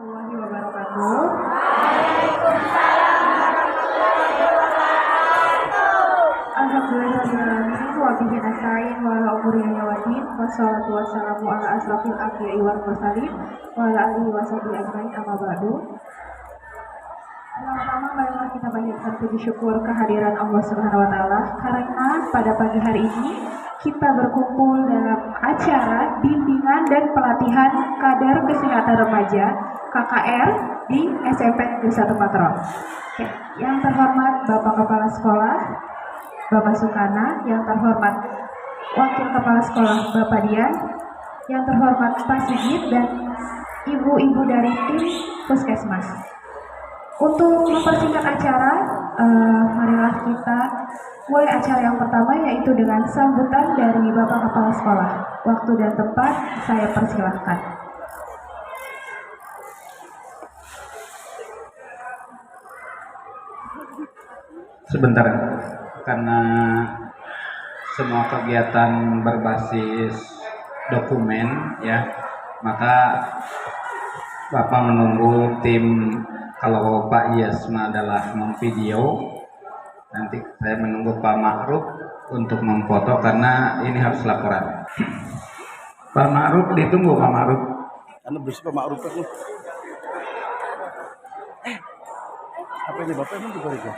warahmatullahi wabarakatuh. Alhamdulillahirrahmanirrahim. Wa bihi nasta'in wa ala umuri yawadin. Wassalatu wassalamu ala asrafil anbiya'i wal mursalin wa ala alihi wa sahbihi ajmain, amma ba'du. Pertama, marilah kita panjatkan puji syukur kehadiran Allah Subhanahu wa taala karena pada pagi hari ini kita berkumpul dalam acara bimbingan dan pelatihan kader kesehatan remaja KKR di SMP Negeri 1 Patrol. Yang terhormat Bapak Kepala Sekolah Bapak Sukana, yang terhormat Wakil Kepala Sekolah Bapak Dian, yang terhormat Pak Sigit dan ibu-ibu dari tim Puskesmas. Untuk mempersingkat acara, marilah kita mulai acara yang pertama, yaitu dengan sambutan dari Bapak Kepala Sekolah. Waktu dan tempat saya persilahkan. Sebentar, karena semua kegiatan berbasis dokumen ya, maka Bapak menunggu tim. Kalau Pak Yasma adalah memvideo, nanti saya menunggu Pak Ma'ruf untuk memfoto karena ini harus laporan. Pak Ma'ruf ditunggu, Pak Ma'ruf. Anda bersih Pak Ma'ruf itu. Apa ini Bapak emang juga itu?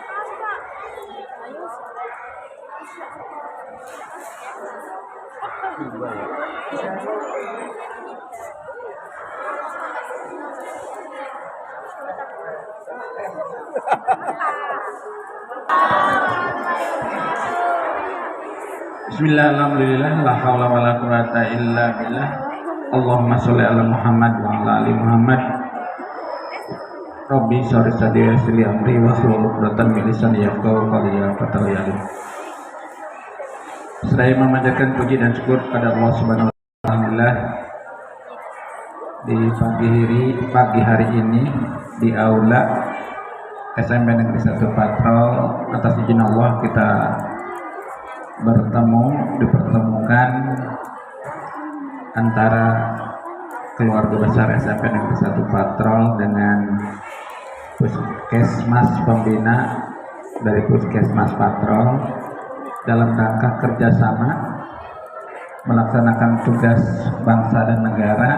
Bismillah, alhamdulillah, la haula wa la quwata illa billah. Allahumma sholli ala Muhammad wa ala ali Muhammad. Rabbi sholli sadri wa yassir li amri wahlul 'uqdatam min lisani yafqahu qawli. Saya memanjatkan puji dan syukur kepada Allah Subhanahu wa taala di pagi hari ini di aula SMP Negeri 1 Patrol. Atas izin Allah kita dipertemukan antara keluarga besar SMP Negeri 1 Patrol dengan Puskesmas pembina dari Puskesmas Patrol dalam rangka kerjasama melaksanakan tugas bangsa dan negara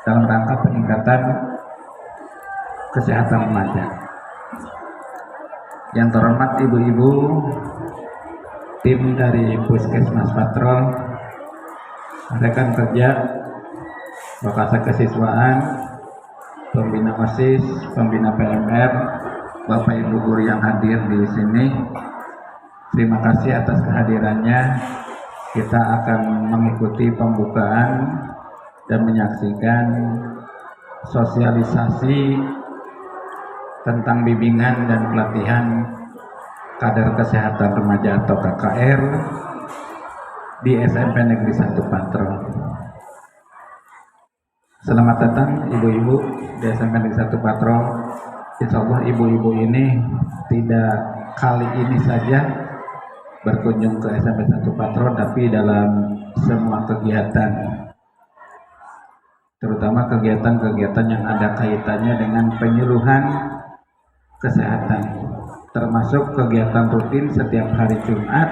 dalam rangka peningkatan kesehatan remaja. Yang terhormat ibu-ibu tim dari Puskesmas Patrol, rekan kerja, lokasi kesiswaan, pembina OSIS, pembina PMR, Bapak Ibu guru yang hadir di sini, terima kasih atas kehadirannya. Kita akan mengikuti pembukaan dan menyaksikan sosialisasi tentang bimbingan dan pelatihan kader kesehatan remaja atau KKR di SMP Negeri 1 Patrol. Selamat datang ibu-ibu di SMP Negeri 1 Patrol. Insya Allah ibu-ibu ini tidak kali ini saja berkunjung ke SMP 1 Patrol, tapi dalam semua kegiatan, terutama kegiatan-kegiatan yang ada kaitannya dengan penyuluhan kesehatan, termasuk kegiatan rutin setiap hari Jumat.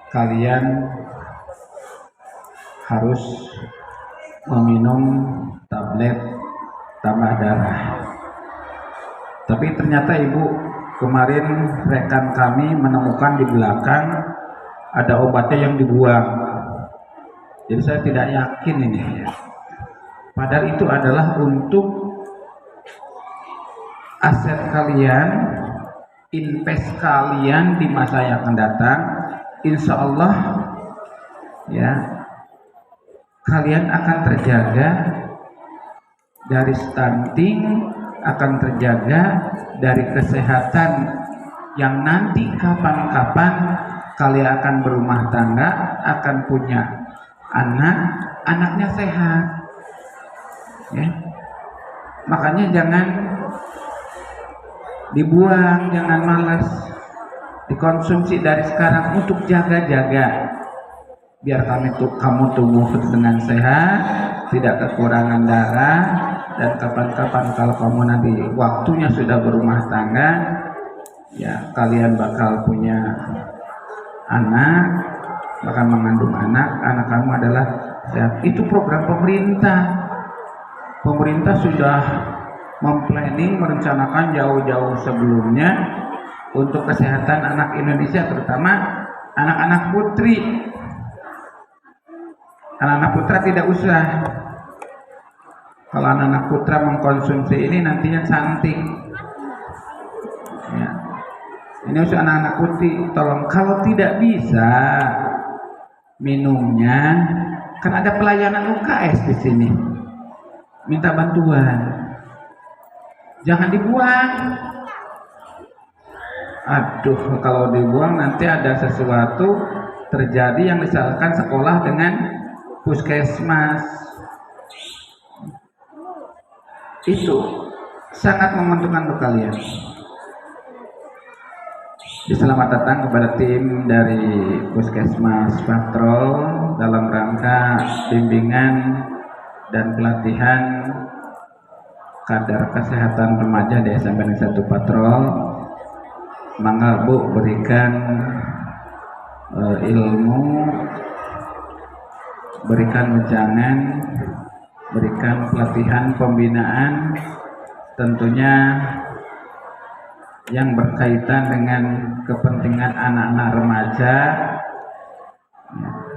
Kalian harus meminum tablet tambah darah. Tapi ternyata ibu, kemarin rekan kami menemukan di belakang ada obatnya yang dibuang. Jadi saya tidak yakin ini ya. Padahal itu adalah untuk aset kalian, invest kalian di masa yang akan datang. Insya Allah ya, kalian akan terjaga dari stunting, akan terjaga dari kesehatan yang nanti kapan-kapan kalian akan berumah tangga, akan punya anak, anaknya sehat ya. Makanya jangan dibuang, jangan malas, dikonsumsi dari sekarang untuk jaga-jaga biar kamu tumbuh dengan sehat, tidak kekurangan darah, dan kapan-kapan kalau kamu nanti waktunya sudah berumah tangga, ya kalian bakal punya anak, bakal mengandung anak kamu adalah sehat. Itu program pemerintah. Pemerintah sudah memplanning, merencanakan jauh-jauh sebelumnya untuk kesehatan anak Indonesia, terutama anak-anak putri. Anak-anak putra tidak usah. Kalau anak-anak putra mengkonsumsi ini nantinya cantik. Ya. Ini usah anak-anak putri, tolong kalau tidak bisa minumnya, kan ada pelayanan UKS di sini. Minta bantuan. Jangan dibuang. Aduh, kalau dibuang nanti ada sesuatu terjadi yang misalkan sekolah dengan puskesmas. Itu sangat menguntungkan untuk kalian. Selamat datang kepada tim dari Puskesmas Patrol dalam rangka bimbingan dan pelatihan kadar kesehatan remaja di SMP 1 Patrol. Mangga Bu berikan ilmu, berikan wejangan, berikan pelatihan pembinaan, tentunya yang berkaitan dengan kepentingan anak-anak remaja,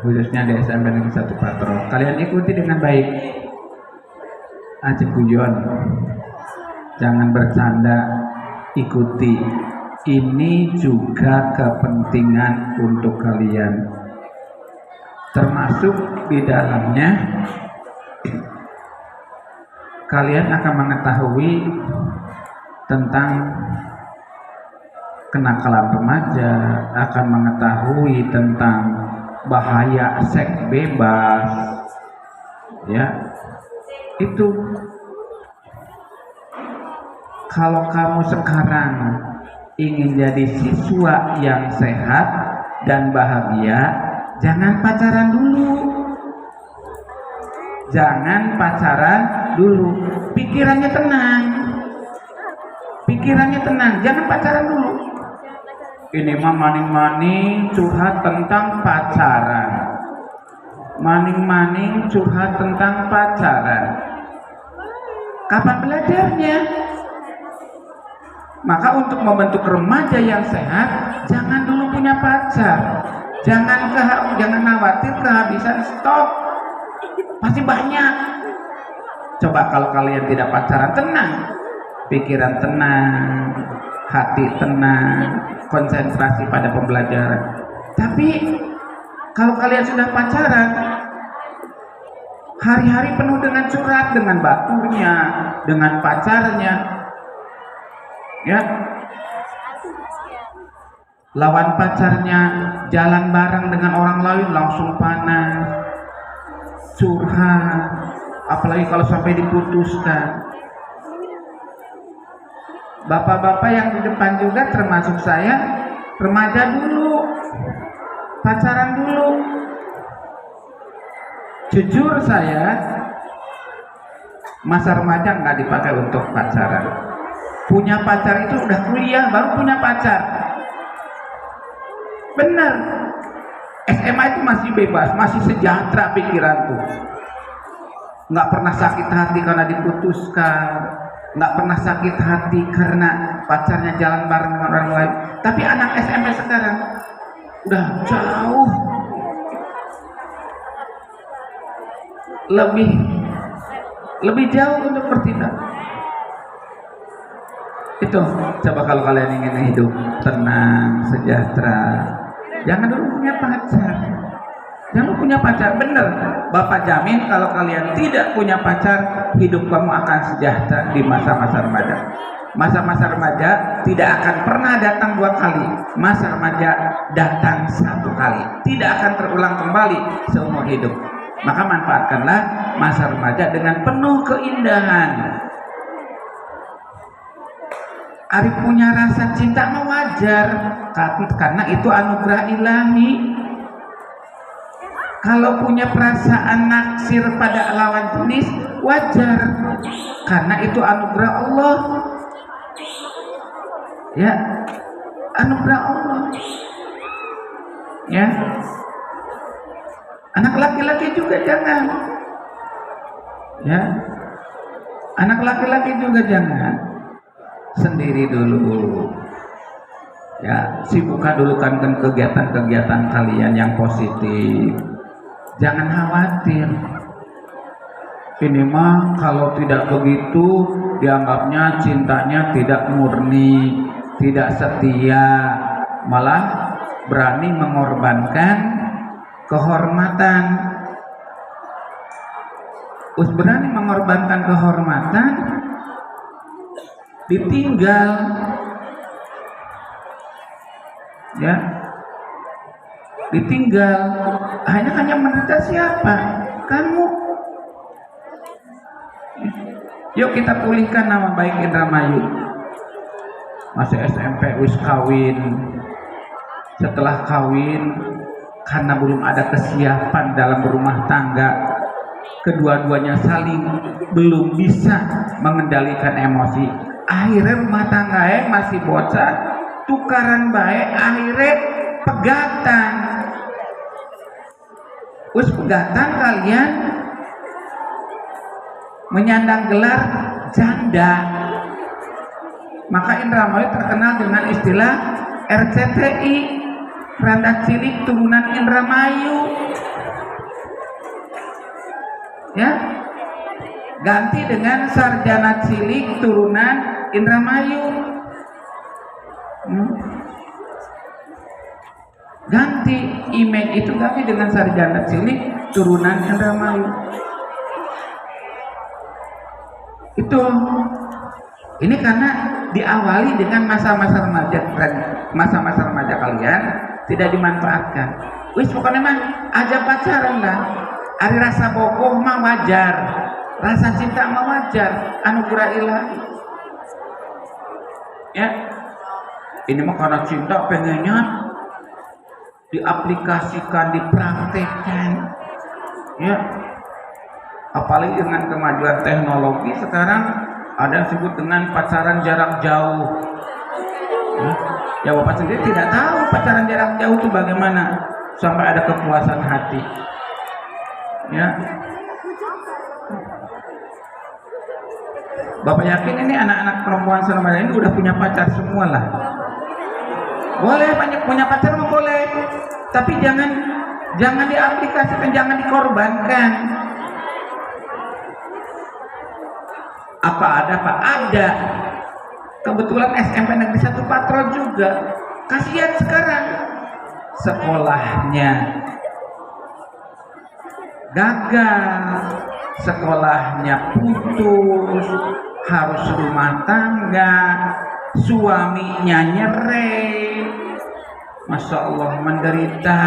khususnya di SMP 1 Patrol. Kalian ikuti dengan baik, aja guyon, jangan bercanda, ikuti. Ini juga kepentingan untuk kalian, termasuk di dalamnya kalian akan mengetahui tentang kenakalan remaja, akan mengetahui tentang bahaya seks bebas, ya. Itu kalau kamu sekarang ingin jadi siswa yang sehat dan bahagia, jangan pacaran dulu. Jangan pacaran dulu. Pikirannya tenang. Pikirannya tenang, jangan pacaran dulu. Ini mah maning-maning curhat tentang pacaran. Maning-maning curhat tentang pacaran. Kapan belajarnya? Maka untuk membentuk remaja yang sehat, jangan dulu punya pacar. Jangan khawatir kehabisan stok. Pasti banyak. Coba kalau kalian tidak pacaran, tenang. Pikiran tenang, hati tenang, konsentrasi pada pembelajaran. Tapi kalau kalian sudah pacaran, hari-hari penuh dengan curhat, dengan baturnya, dengan pacarnya, ya, lawan pacarnya jalan bareng dengan orang lain langsung panas, curhat, apalagi kalau sampai diputuskan. Bapak-bapak yang di depan juga termasuk saya, remaja dulu, pacaran dulu. Jujur saya, masa remaja nggak dipakai untuk pacaran. Punya pacar itu udah kuliah baru punya pacar. Bener. SMA itu masih bebas, masih sejahtera pikiranku. Nggak pernah sakit hati karena diputuskan, nggak pernah sakit hati karena pacarnya jalan bareng dengan orang lain. Tapi anak SMP sekarang udah jauh lebih jauh untuk bertindak. Itu coba kalau kalian ingin hidup tenang, sejahtera, jangan dulu punya pacar. Jangan punya pacar, bener. Bapak jamin kalau kalian tidak punya pacar, hidup kamu akan sejahtera di masa-masa remaja. Masa-masa remaja tidak akan pernah datang 2 kali. Masa remaja datang 1 kali, tidak akan terulang kembali seumur hidup. Maka manfaatkanlah masa remaja dengan penuh keindahan. Arif punya rasa cinta mah wajar, karena itu anugerah ilahi. Kalau punya perasaan naksir pada lawan jenis, wajar, karena itu anugerah Allah. Ya, anugerah Allah. Ya, anak laki-laki juga jangan. Ya, anak laki-laki juga jangan. Sendiri dulu. Ya, sibukkan dulu kan kegiatan-kegiatan kalian yang positif. Jangan khawatir. Ini mah kalau tidak begitu dianggapnya cintanya tidak murni, tidak setia, malah berani mengorbankan kehormatan. Berani mengorbankan kehormatan, ditinggal. Ya, ditinggal. Hanya menderita siapa? Kamu. Yuk kita pulihkan nama baik Indramayu. Masih SMP wis kawin. Setelah kawin, karena belum ada kesiapan dalam berumah tangga, kedua-duanya saling belum bisa mengendalikan emosi. Akhirnya rumah tangga masih bocah, tukaran baik, akhirnya pegatan. Us pegatan kalian menyandang gelar janda. Maka Indramayu terkenal dengan istilah RCTI, Randa Cilik Turunan Indramayu. Ya, ganti dengan Sarjana Cilik Turunan Indramayu. Ganti image itu, ganti dengan Sarjana Cilik Turunan Indramayu. Ini karena diawali dengan masa-masa remaja kalian tidak dimanfaatkan. Wis pokoknya mah aja pacaran lah. Ari rasa bogoh mah wajar, rasa cinta mah wajar, anugerah ilahi. Ya, ini mah karena cinta pengennya diaplikasikan, dipraktekkan. Ya, apalagi dengan kemajuan teknologi sekarang ada yang disebut dengan pacaran jarak jauh. Ya, Bapak sendiri tidak tahu pacaran jarak jauh itu bagaimana sampai ada kepuasan hati. Ya, Bapak yakin ini anak-anak perempuan selama ini udah punya pacar semua lah. Boleh banyak punya pacar mah boleh, tapi jangan diaplikasikan, jangan dikorbankan. Apa ada Pak? Ada. Kebetulan SMP Negeri 1 Patro juga. Kasihan sekarang sekolahnya gagal, sekolahnya putus, harus rumah tangga, suaminya nyereh. Masya Allah, menderita.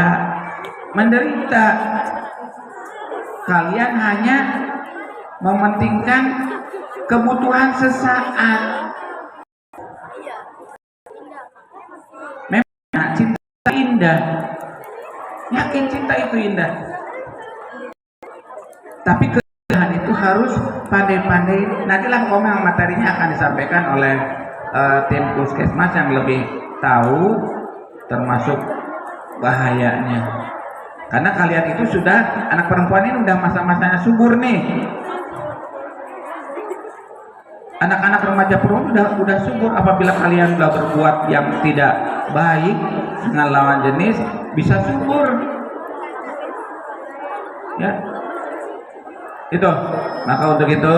Kalian hanya mementingkan kebutuhan sesaat. Memang cinta indah, yakin cinta itu indah, tapi keindahan itu harus pandai-pandai. Nantilah pokoknya materinya akan disampaikan oleh tim puskesmas yang lebih tahu, termasuk bahayanya. Karena kalian itu sudah, anak perempuan ini udah masa-masanya subur nih. Anak-anak remaja perempuan udah subur. Apabila kalian sudah berbuat yang tidak baik dengan lawan jenis, bisa subur. Ya, itu. Maka untuk itu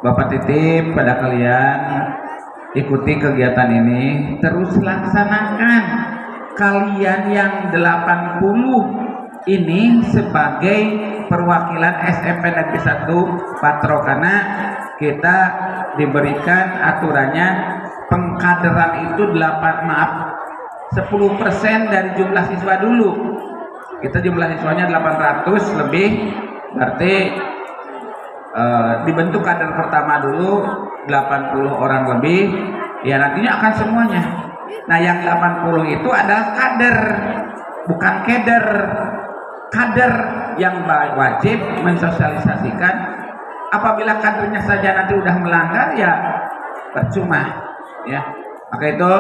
Bapak titip pada kalian, ikuti kegiatan ini, terus laksanakan. Kalian yang 80 ini sebagai perwakilan SMP Negeri 1 Patro, karena kita diberikan aturannya pengkaderan itu 10% dari jumlah siswa dulu. Kita jumlah siswanya 800 lebih, berarti dibentuk kader pertama dulu 80 orang lebih, ya nantinya akan semuanya. Nah, yang 80 itu adalah kader, bukan keder. Kader yang wajib mensosialisasikan Apabila kadernya saja nanti udah melanggar, ya percuma, ya. Maka itu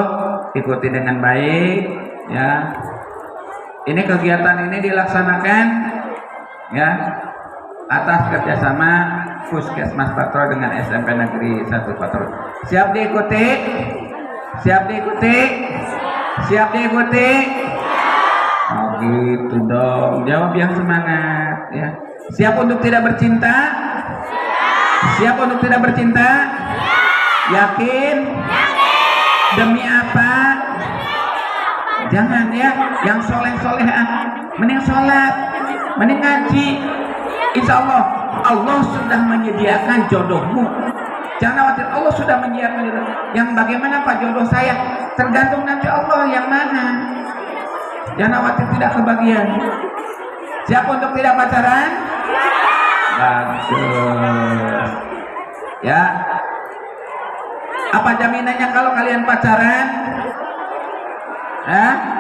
ikuti dengan baik, ya. Ini kegiatan ini dilaksanakan, ya, atas kerjasama Puskesmas Patrol dengan SMP Negeri 1 Patrol. Siap diikuti? Siap diikuti? Siap diikuti? Oh gitu dong, jawab yang semangat, ya. Siap untuk tidak bercinta? Siap untuk tidak bercinta? Yakin? Demi apa? Jangan ya, yang soleh-solehan, mending sholat, mending ngaji. Insya Allah, Allah sudah menyediakan jodohmu. Jangan khawatir, Allah sudah menyediakan jodoh. Yang bagaimana Pak jodoh saya? Tergantung nanti Allah yang mana. Jangan khawatir tidak kebagian. Siap untuk tidak pacaran? Bagus. Ya. Apa jaminannya kalau kalian pacaran?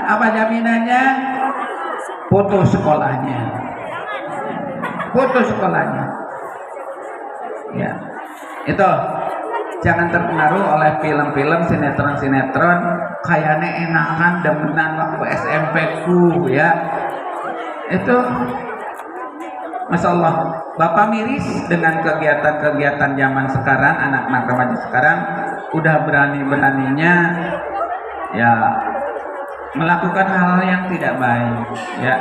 Apa jaminannya? Putus sekolahnya. Putus sekolahnya. Ya. Itu jangan terpengaruh oleh film-film, sinetron-sinetron kayaknya enakan demenan waktu SMP ku, ya. Itu Masya Allah, Bapak miris dengan kegiatan-kegiatan zaman sekarang, anak-anak remaja sekarang udah berani-beraninya ya melakukan hal yang tidak baik, ya.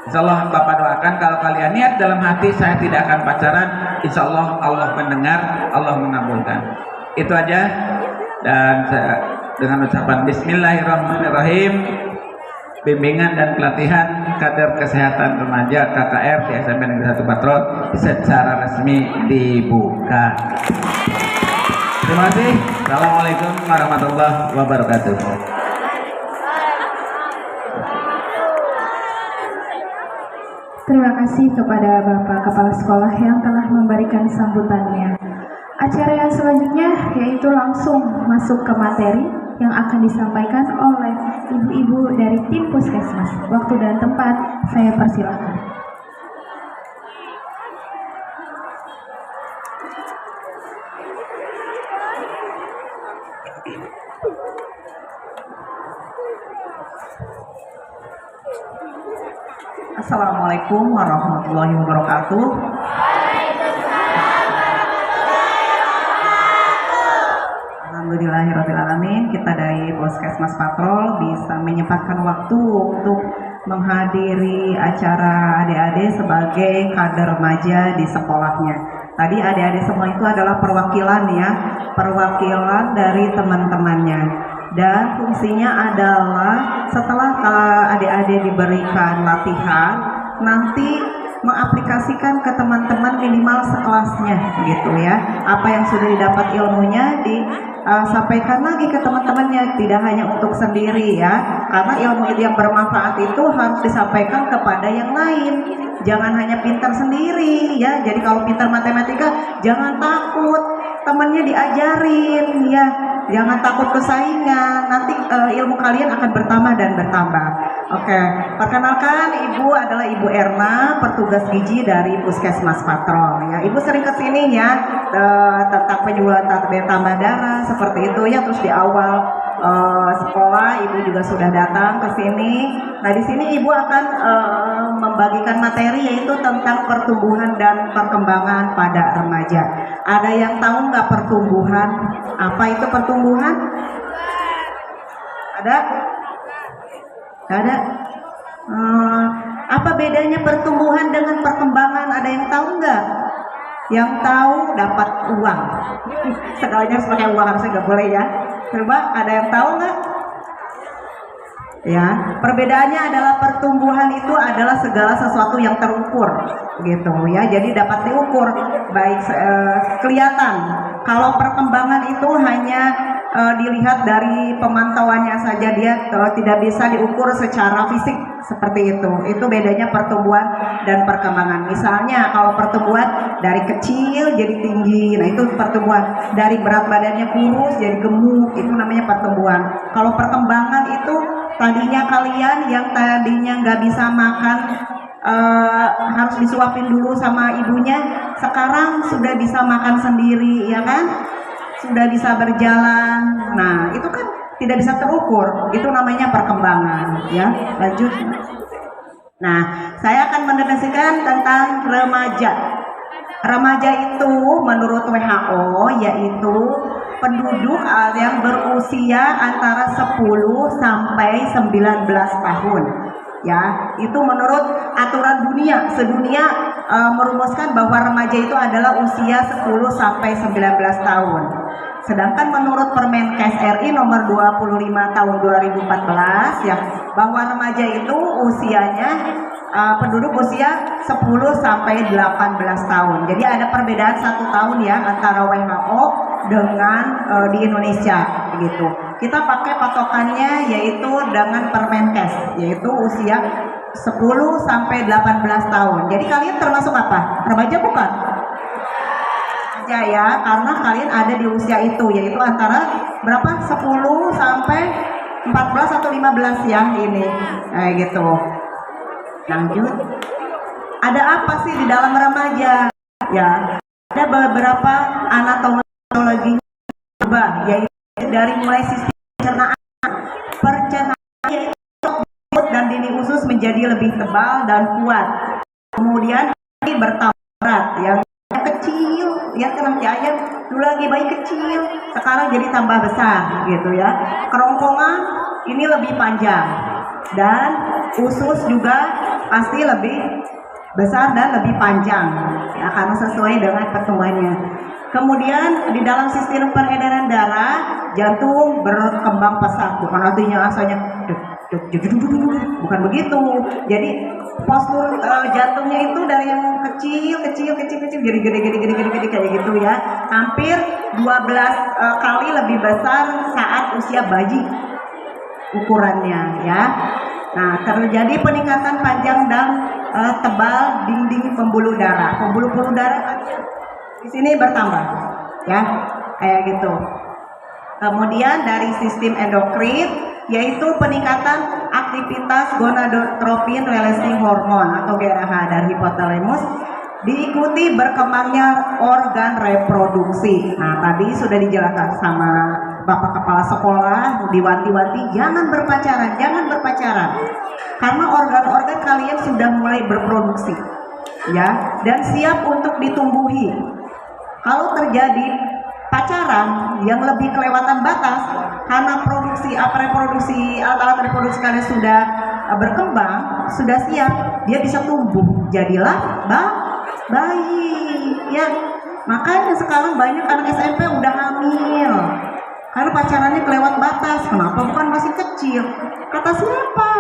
Insya Allah Bapak doakan kalau kalian niat dalam hati saya tidak akan pacaran, insya Allah Allah mendengar, Allah mengabulkan. Itu aja, dan dengan ucapan Bismillahirrahmanirrahim, bimbingan dan pelatihan kader kesehatan remaja KKR di SMP Negeri 1 Patrol secara resmi dibuka. Terima kasih. Assalamualaikum warahmatullahi wabarakatuh. Terima kasih kepada Bapak Kepala Sekolah yang telah memberikan sambutannya. Acara yang selanjutnya yaitu langsung masuk ke materi yang akan disampaikan oleh ibu-ibu dari tim Puskesmas. Waktu dan tempat saya persilahkan. Assalamualaikum warahmatullahi wabarakatuh. Alhamdulillahirrahmanirrahim, kita dari Puskesmas Patrol bisa menyempatkan waktu untuk menghadiri acara adik-adik sebagai kader remaja di sekolahnya. Tadi adik-adik semua itu adalah perwakilan ya, perwakilan dari teman-temannya. Dan fungsinya adalah setelah adik-adik diberikan latihan, nanti mengaplikasikan ke teman-teman minimal sekelasnya gitu ya. Apa yang sudah didapat ilmunya disampaikan lagi ke teman-temannya, tidak hanya untuk sendiri ya. Karena ilmu yang bermanfaat itu harus disampaikan kepada yang lain. Jangan hanya pintar sendiri ya. Jadi kalau pintar matematika jangan takut, temannya diajarin ya. Jangan takut kesaingan, nanti ilmu kalian akan bertambah dan bertambah. Oke, perkenalkan Ibu adalah Ibu Erna, petugas gizi dari Puskesmas Patrol. Ya, Ibu sering kesini ya tentang penyuluhan tambah darah seperti itu ya. Terus di awal sekolah Ibu juga sudah datang ke sini. Nah di sini Ibu akan membagikan materi yaitu tentang pertumbuhan dan perkembangan pada remaja. Ada yang tahu nggak pertumbuhan? Apa itu pertumbuhan? Ada? Nggak ada? Apa bedanya pertumbuhan dengan perkembangan? Ada yang tahu nggak? Yang tahu dapat uang. Segalanya harus pakai uang, harusnya nggak boleh ya. Coba ada yang tahu nggak? Ya, perbedaannya adalah pertumbuhan itu adalah segala sesuatu yang terukur, gitu ya. Jadi dapat diukur, baik kelihatan. Kalau perkembangan itu hanya dilihat dari pemantauannya saja, dia tidak bisa diukur secara fisik seperti itu. Itu bedanya pertumbuhan dan perkembangan. Misalnya kalau pertumbuhan dari kecil jadi tinggi, nah itu pertumbuhan. Dari berat badannya kurus jadi gemuk, itu namanya pertumbuhan. Kalau perkembangan itu tadinya kalian yang tadinya nggak bisa makan harus disuapin dulu sama ibunya, sekarang sudah bisa makan sendiri, ya kan? Sudah bisa berjalan. Nah, itu kan tidak bisa terukur. Itu namanya perkembangan, ya. Lanjut. Nah, saya akan mendiskusikan tentang remaja. Remaja itu menurut WHO yaitu penduduk yang berusia antara 10 sampai 19 tahun. Ya, itu menurut aturan dunia, sedunia merumuskan bahwa remaja itu adalah usia 10 sampai 19 tahun. Sedangkan menurut Permenkes RI nomor 25 tahun 2014 ya, bahwa remaja itu usianya penduduk usia 10 sampai 18 tahun. Jadi ada perbedaan 1 tahun ya antara WHO dengan di Indonesia begitu. Kita pakai patokannya yaitu dengan Permenkes, yaitu usia 10 sampai 18 tahun. Jadi kalian termasuk apa? Remaja bukan? Remaja ya, karena kalian ada di usia itu, yaitu antara berapa? 10 sampai 14 atau 15 ya ini. Gitu. Lanjut. Ada apa sih di dalam remaja? Ya, ada beberapa anatomi yaitu dari mulai sistem pencernaan yaitu dan dini usus menjadi lebih tebal dan kuat. Kemudian ini bertambah berat, yang kecil, ya kan ayam dulu lagi bayi kecil, sekarang jadi tambah besar gitu ya. Kerongkongan ini lebih panjang dan usus juga pasti lebih besar dan lebih panjang ya, karena sesuai dengan pertumbuhannya. Kemudian di dalam sistem peredaran darah, jantung berkembang pesat, bukan artinya asalnya bukan begitu. Jadi postur jantungnya itu dari yang kecil jadi gede kayak gitu ya. Hampir 12 kali lebih besar saat usia bayi ukurannya ya. Nah, terjadi peningkatan panjang dan tebal dinding pembuluh darah. Pembuluh darah di sini bertambah, ya, kayak gitu. Kemudian dari sistem endokrin, yaitu peningkatan aktivitas gonadotropin releasing hormone atau GRH dari hipotalamus, diikuti berkembangnya organ reproduksi. Nah, tadi sudah dijelaskan sama Bapak Kepala Sekolah, diwanti-wanti jangan berpacaran, karena organ-organ kalian sudah mulai berproduksi, ya, dan siap untuk ditumbuhi. Kalau terjadi pacaran yang lebih kelewatan batas karena alat reproduksi kalian sudah berkembang, sudah siap, dia bisa tumbuh, jadilah bayi, ya. Makanya sekarang banyak anak SMP udah hamil karena pacarannya kelewat batas. Kenapa? Bukan masih kecil. Kata siapa?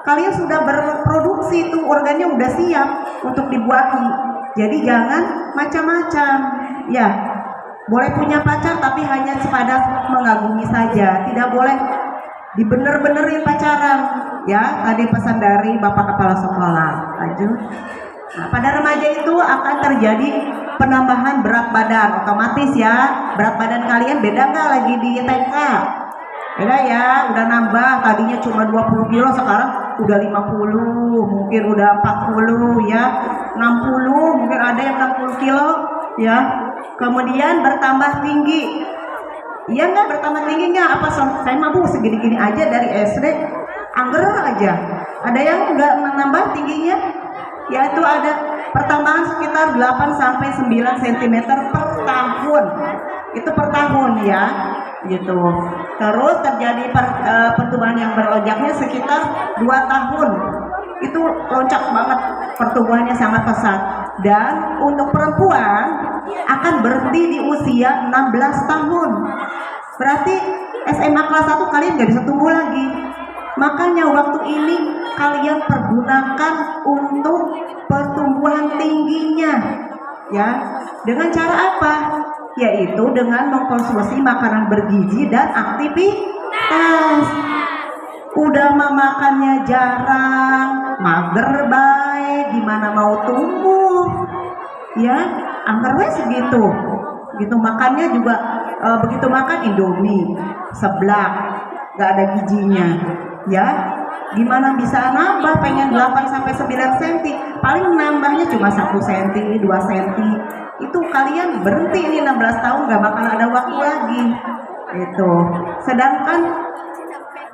Kalian sudah berproduksi, itu organnya udah siap untuk dibuahi. Jadi jangan macam-macam, ya. Boleh punya pacar tapi hanya sebatas mengagumi saja. Tidak boleh dibener-benerin pacaran, ya. Tadi pesan dari Bapak Kepala Sekolah. Lanjut. Nah, pada remaja itu akan terjadi penambahan berat badan, otomatis ya. Berat badan kalian beda nggak lagi di TK? Beda ya, udah nambah. Tadinya cuma 20 kilo, sekarang udah 50, mungkin udah 40 ya, 60, mungkin ada yang 60 kilo ya. Kemudian bertambah tinggi. Iya nggak bertambah tingginya? Apa saya mabuk segini-gini aja dari SD, angger aja. Ada yang nggak menambah tingginya? Yaitu ada pertambahan sekitar 8 sampai 9 cm per tahun. Itu per tahun ya, gitu. Terus terjadi pertumbuhan yang beronjaknya sekitar 2 tahun. Itu loncat banget, pertumbuhannya sangat pesat. Dan untuk perempuan akan berhenti di usia 16 tahun. Berarti SMA kelas 1 kalian gak bisa tumbuh lagi. Makanya waktu ini kalian pergunakan untuk pertumbuhan tingginya, ya. Dengan cara apa? Yaitu dengan mengkonsumsi makanan bergizi dan aktivitas. Udah makannya jarang, mager baik, gimana mau tumbuh? Ya, angkernya segitu. Gitu makannya juga begitu makan Indomie, seblak, gak ada gizinya, ya. Gimana bisa nambah, pengen 8 sampai 9 cm, paling nambahnya cuma 1 cm, 2 cm. Itu kalian berhenti, ini 16 tahun gak bakal ada waktu lagi. Itu. Sedangkan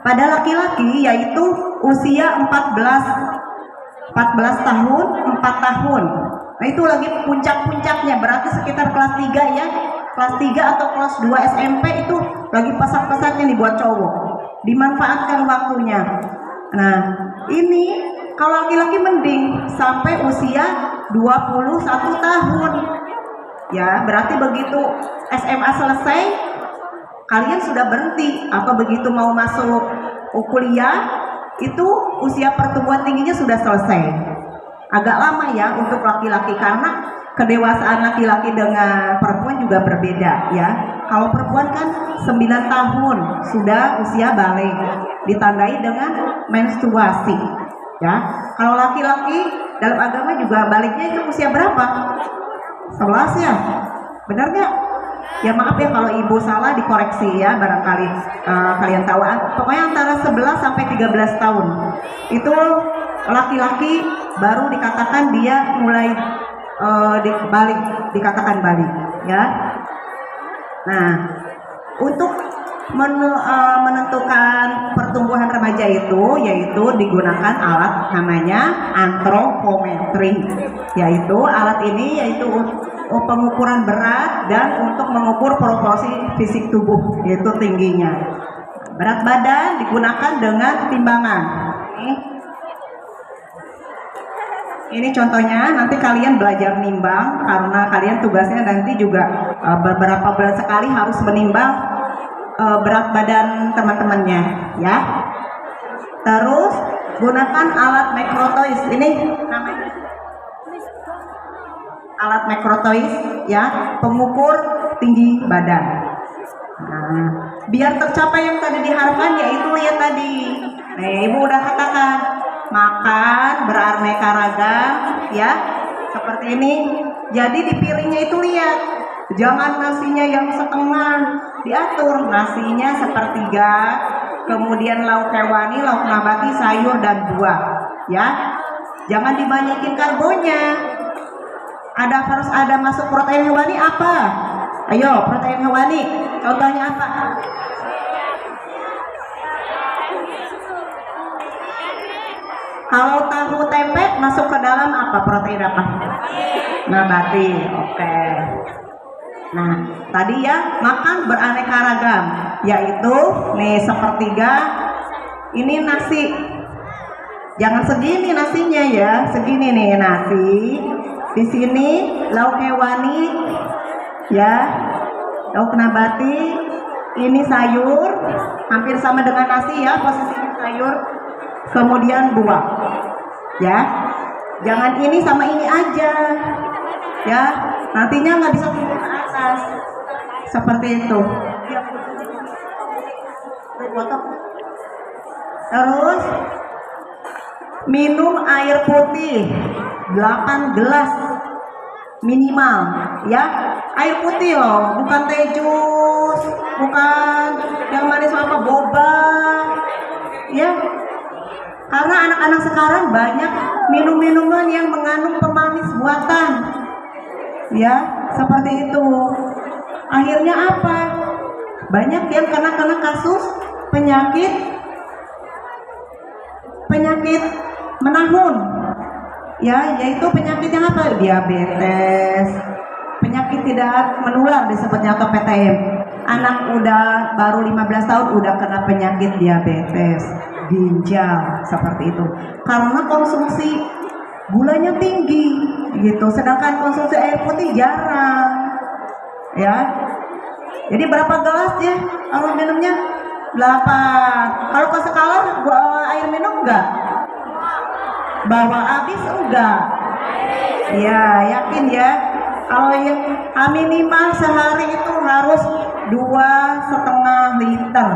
pada laki-laki yaitu usia 14 tahun, 4 tahun. Nah, itu lagi puncak-puncaknya, berarti sekitar kelas 3 ya. Kelas 3 atau kelas 2 SMP itu lagi pesat-pesatnya nih buat cowok. Dimanfaatkan waktunya. Nah, ini kalau laki-laki mending sampai usia 21 tahun. Ya, berarti begitu SMA selesai kalian sudah berhenti, atau begitu mau masuk kuliah itu usia pertumbuhan tingginya sudah selesai. Agak lama ya untuk laki-laki karena kedewasaan laki-laki dengan perempuan juga berbeda ya. Kalau perempuan kan 9 tahun sudah usia balik, ditandai dengan menstruasi ya. Kalau laki-laki dalam agama juga baliknya itu usia berapa? 11 ya, benar nggak? Ya maaf ya kalau ibu salah, dikoreksi ya, barangkali kalian tahu. Pokoknya antara 11 sampai 13 tahun itu laki-laki baru dikatakan dia mulai dikatakan balik ya. Nah, untuk menentukan pertumbuhan remaja itu yaitu digunakan alat namanya antropometri, yaitu alat ini yaitu pengukuran berat dan untuk mengukur proporsi fisik tubuh, yaitu tingginya. Berat badan digunakan dengan timbangan. Ini contohnya, nanti kalian belajar nimbang karena kalian tugasnya nanti juga beberapa bulan sekali harus menimbang berat badan teman-temannya ya. Terus gunakan alat Macrothois, ini namanya alat Macrothois ya, pengukur tinggi badan. Nah, biar tercapai yang tadi diharapkan yaitu lihat tadi. Ibu udah katakan makan beraneka ragam ya, seperti ini. Jadi di piringnya itu lihat, jangan nasinya yang setengah, diatur nasinya sepertiga, kemudian lauk hewani, lauk nabati, sayur dan buah ya. Jangan dibanyakin karbonnya. Harus ada masuk protein hewani apa? Ayo, protein hewani contohnya apa? Kalau tahu tempe masuk ke dalam apa? Protein apa? Nabati. Oke. Nah, tadi ya makan beraneka ragam, yaitu nih sepertiga ini nasi. Jangan segini nasinya ya, segini nih nasi. Di sini lauk hewani ya, lauk nabati, ini sayur, hampir sama dengan nasi ya, posisinya sayur, kemudian buah ya. Jangan ini sama ini aja ya, nantinya nggak bisa turun ke atas seperti itu. Terus minum air putih 8 gelas minimal ya. Air putih loh, bukan teh jus, bukan yang manis apa boba ya. Karena anak-anak sekarang banyak minum-minuman yang mengandung pemanis buatan ya, seperti itu. Akhirnya apa? Banyak yang kena kasus penyakit menahun ya, yaitu penyakit yang apa? Diabetes, penyakit tidak menular disebutnya, atau PTM. Anak udah baru 15 tahun udah kena penyakit diabetes, ginjal, seperti itu. Karena konsumsi gulanya tinggi gitu, sedangkan konsumsi air putih jarang ya. Jadi berapa gelas ya kalau minumnya? 8. Kalau ke skala air minum enggak? Bawa habis enggak? Ya, yakin ya. Kalau yang minimal sehari itu harus 2,5 liter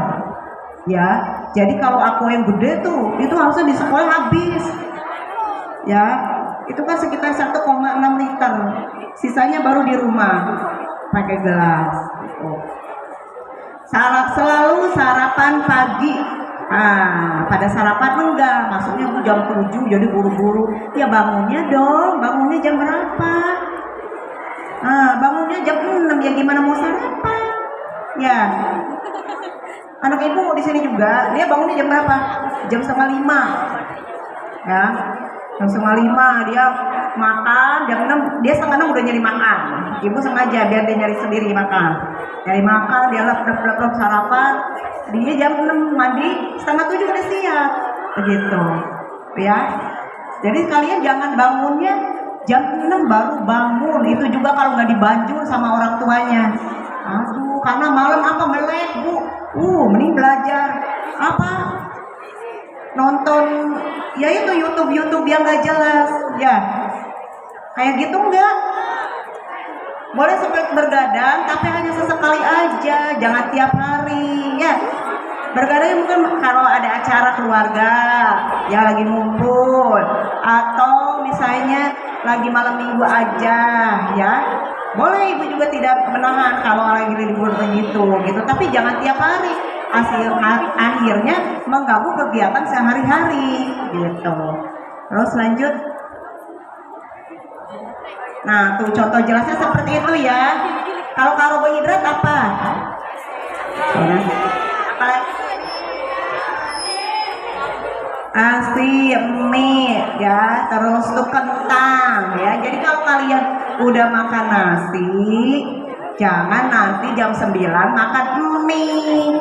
ya. Jadi kalau aku yang gede tuh itu harusnya di sekolah habis ya, itu kan sekitar 1,6 liter, sisanya baru di rumah pakai gelas gitu. Selalu sarapan pagi Pada sarapan enggak, maksudnya Bu jam 7 jadi buru-buru. Ya bangunnya dong, bangunnya jam berapa? Bangunnya jam 6, ya gimana mau sarapan? Ya. Anak ibu di sini juga, dia bangunnya jam berapa? Jam 4:30. Ya. Jam 4:30 dia makan, jam 6 dia 5:30 udah nyari makan. Ibu sengaja biar dia nyari sendiri makan. Nyari makan, dia lap sarapan. Dia jam 6 mandi, 6:30 udah siap. Begitu. Ya. Jadi kalian jangan bangunnya jam 6 baru bangun. Itu juga kalau nggak dibanjur sama orang tuanya. Aduh, karena malam apa melek, Bu. Mending belajar apa? Nonton ya itu YouTube yang nggak jelas. Ya. Kayak gitu enggak? Boleh sampai bergadang, tapi hanya sesekali aja, jangan tiap hari, ya. Bergadang mungkin kalau ada acara keluarga, ya lagi ngumpul, atau misalnya lagi malam minggu aja, ya. Boleh ibu juga tidak menahan kalau lagi libur begitu, gitu. Tapi jangan tiap hari, akhirnya mengganggu kegiatan sehari-hari, gitu. Terus lanjut. Nah, tuh contoh jelasnya seperti itu ya. Kalau karbohidrat apa? Apa lagi? Nasi, mie, ya, terus tuh kentang, ya. Jadi kalau kalian udah makan nasi, jangan nanti jam 9 makan mie.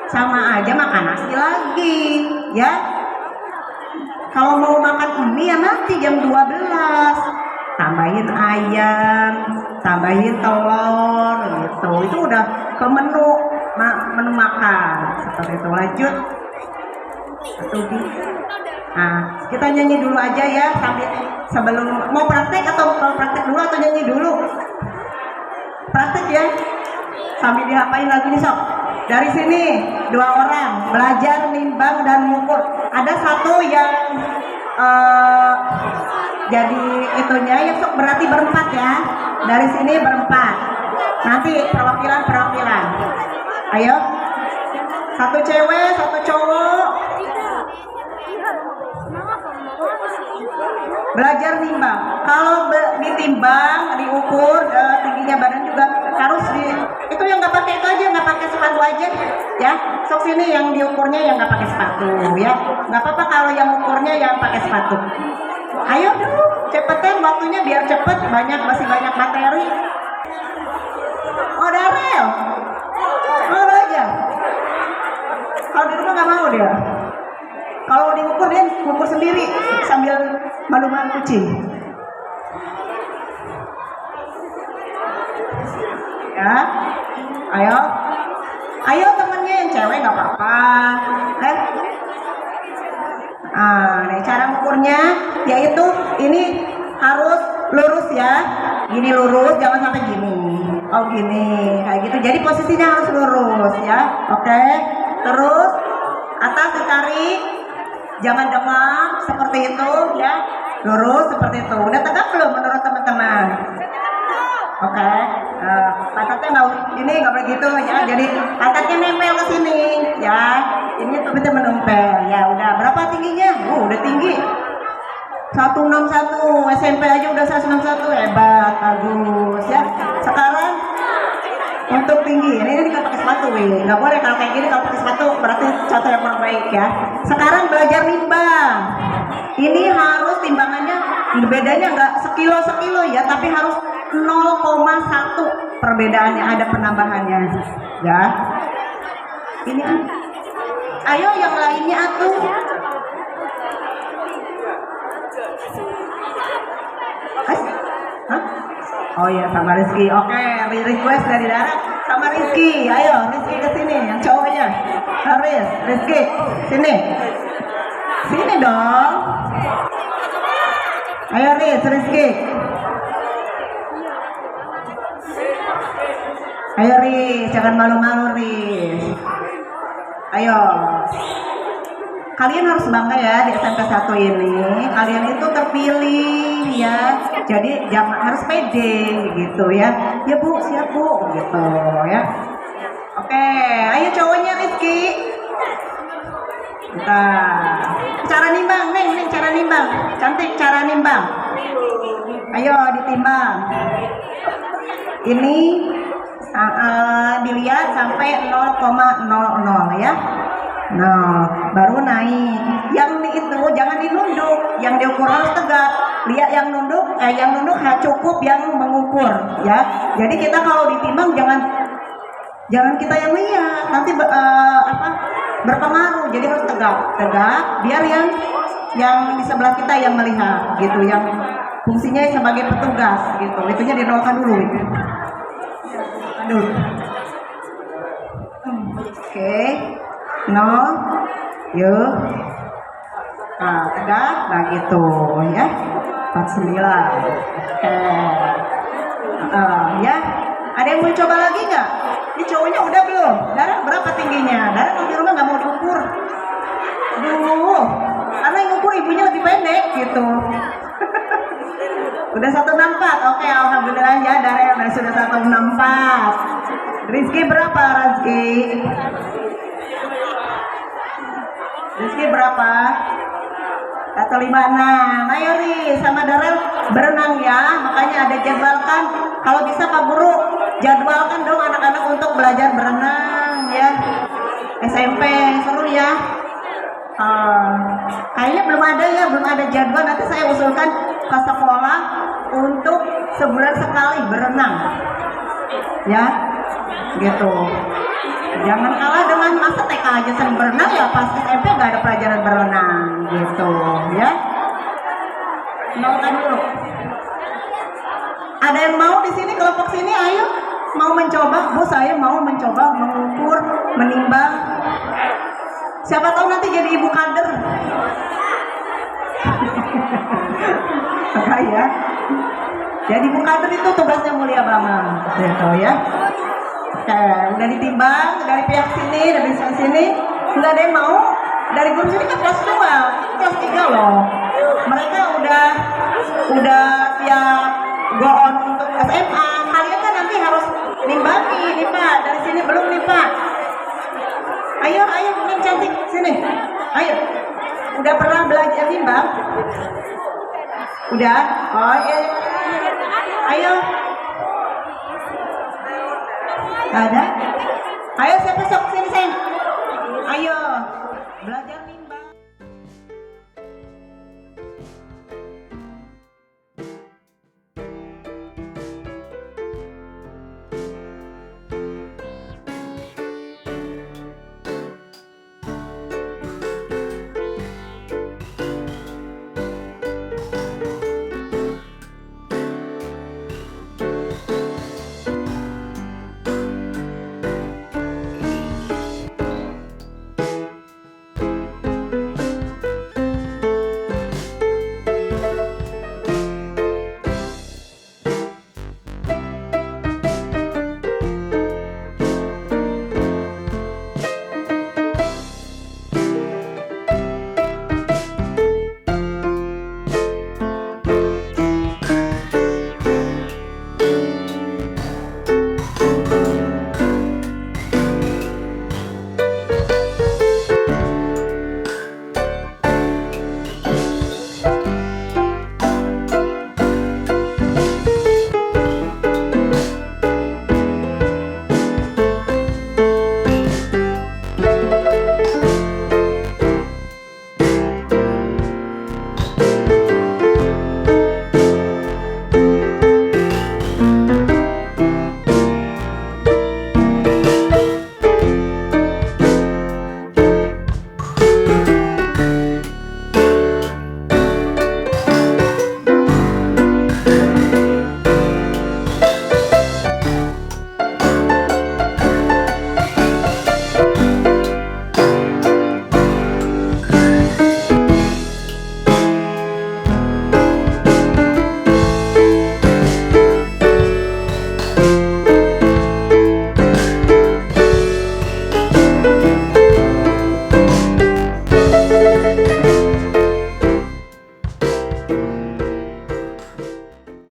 Sama aja makan nasi lagi, ya. Kalau mau makan mie ya nanti jam 12. Tambahin ayam, tambahin telur, gitu. Itu udah ke menu makan. Seperti itu. Lanjut. Nah, kita nyanyi dulu aja ya sambil sebelum mau praktek atau praktek dulu atau nyanyi dulu? Praktek ya. Sambil diapain lagu ini sok. Dari sini 2 orang belajar nimbang dan mengukur. Ada satu yang jadi itunya yang sok berarti berempat ya. Dari sini berempat. Nanti perwakilan. Ayo. Satu cewek, satu cowok. Belajar nimbang. Kalau ditimbang, diukur tingginya badan juga harus itu yang nggak pakai itu aja, nggak pakai sepatu aja, ya. Sok sini yang diukurnya yang nggak pakai sepatu, ya. Nggak apa-apa kalau yang ukurnya yang pakai sepatu. Ayo dulu, cepetan waktunya biar cepet, masih banyak materi. Oh, Darel. Oh, aja. Kalau di rumah nggak mau dia. Kalau diukur dia ukur sendiri sambil malu-malu kucing. Ya, ayo temennya yang cewek nggak apa-apa. Nih cara ukurnya yaitu ini harus lurus ya. Gini lurus, jangan sampai gini. Oh gini, kayak gitu. Jadi posisinya harus lurus ya. Oke. Terus atas ditarik. Jangan demam seperti itu ya, lurus seperti itu. Udah tegak belum menurut teman-teman? Oke. Pantatnya nggak boleh gitu ya. Jadi pantatnya nempel ke sini ya. Ini betul menempel ya. Udah berapa tingginya? Udah tinggi. 161 SMP aja udah 161, hebat, bagus ya. Sekarang untuk tinggi, ini nggak pakai sepatu, nggak boleh kalau kayak gini. Kalau pakai sepatu berarti contoh yang kurang baik ya. Sekarang belajar nimbang. Ini harus timbangannya bedanya nggak sekilo ya, tapi harus 0,1 perbedaannya, ada penambahannya ya. Ini ayo yang lainnya atuh. Hah? Oh iya sama Rizky. Oke, request dari Dara sama Rizky. Ayo Rizky ke sini yang cowoknya. Rizky sini. Sini dong. Ayo Rizky. Ayo jangan malu-malu Ayo. Kalian harus bangga ya di SMP 1 ini. Kalian itu terpilih ya. Jadi jangan harus pede gitu ya. Ya Bu, siap Bu gitu ya. Oke, ayo cowoknya Rizky. Bentar. Cara nimbang, Neng, cara nimbang. Cantik cara nimbang. Ayo ditimbang. Ini dilihat sampai 0,00 ya. Nah, baru naik. Yang itu jangan dinunduk, yang diukur harus tegak. Lihat yang nunduk cukup yang mengukur ya. Jadi kita kalau ditimbang jangan kita yang lihat, nanti berpengaruh. Jadi harus tegak, biar yang di sebelah kita yang melihat gitu, yang fungsinya sebagai petugas gitu. Itunya dinolkan dulu. Aduh. Oke. Nol. Yuk. Nah, tegak. Nah gitu ya. 49. Oke. Ya. Ada yang mau coba lagi nggak? Ini cowoknya udah belum? Darah berapa tingginya? Darah di rumah nggak mau diukur. Aduh. Karena yang ukur ibunya lebih pendek gitu. Udah 164. Oke, alhamdulillah ya, Darel sudah 164. Rizky berapa, Rizky berapa? 156. Ayo nih sama Darel berenang ya. Makanya ada jadwalkan. Kalau bisa Pak Guru jadwalkan dong anak-anak untuk belajar berenang ya. SMP seru ya. Kayaknya belum ada jadwal. Nanti saya usulkan ke sekolah untuk sebulan sekali berenang ya gitu. Jangan kalah dengan masa TK aja sering berenang, ya pas SMP nggak ada pelajaran berenang gitu ya. Nolkan dulu. Ada yang mau di sini, kelompok sini, ayo mau mencoba? Bu, saya mau mencoba mengukur, menimbang. Siapa tahu nanti jadi ibu kader. Enggak ya. Jadi ibu kader itu tugasnya mulia banget gitu ya. Oke, udah ditimbang dari pihak sini, dari sini. Nggak ada yang mau. Dari guru sini kan kelas 2, kelas 3 loh. Mereka udah siap go on untuk SMA. Kalian kan nanti harus nimbangi nih Pak. Dari sini belum nih Pak. Ayo yang cantik sini. Ayo. Udah pernah belajar nimbang? Udah? Oh iya. Ayo. Ada? Ayo siapa sok sini sayang. Ayo. Belajar nih.